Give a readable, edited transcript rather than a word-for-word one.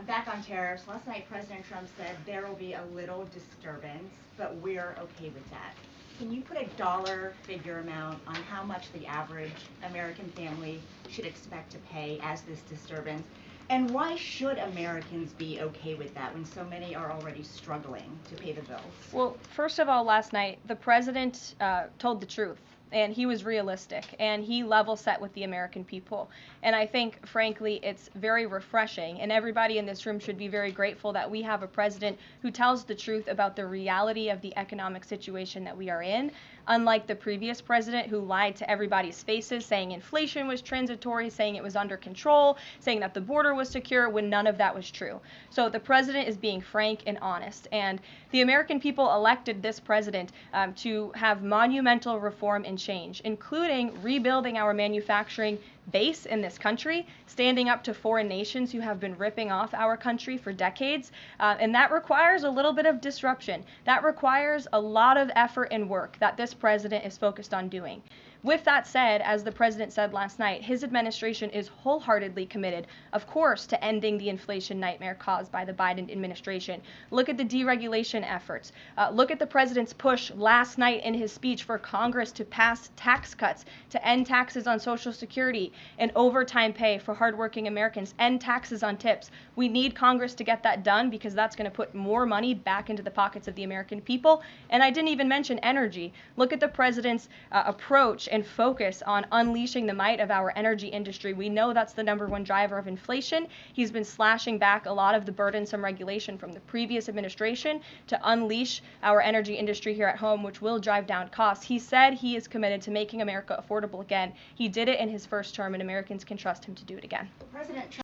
Back on tariffs, last night President Trump said there will be a little disturbance, but we're okay with that. Can you put a dollar figure amount on how much the average American family should expect to pay as this disturbance? And why should Americans be okay with that when so many are already struggling to pay the bills? Well, first of all, last night, the president told the truth. And he was realistic, and he level set with the American people. And I think, frankly, it's very refreshing, and everybody in this room should be very grateful that we have a president who tells the truth about the reality of the economic situation that we are in, unlike the previous president who lied to everybody's faces, saying inflation was transitory, saying it was under control, saying that the border was secure, when none of that was true. So the president is being frank and honest, and the American people elected this president to have monumental reform and change, including rebuilding our manufacturing base in this country, standing up to foreign nations who have been ripping off our country for decades, and that requires a little bit of disruption. That requires a lot of effort and work that this president is focused on doing. With that said, as the president said last night, his administration is wholeheartedly committed, of course, to ending the inflation nightmare caused by the Biden administration. Look at the deregulation efforts. Look at the president's push last night in his speech for Congress to pass tax cuts, to end taxes on Social Security and overtime pay for hardworking Americans, end taxes on tips. We need Congress to get that done because that's going to put more money back into the pockets of the American people. And I didn't even mention energy. Look at the president's approach and focus on unleashing the might of our energy industry. We know that's the #1 driver of inflation. He's been slashing back a lot of the burdensome regulation from the previous administration to unleash our energy industry here at home, which will drive down costs. He said he is committed to making America affordable again. He did it in his first term, and Americans can trust him to do it again. President Trump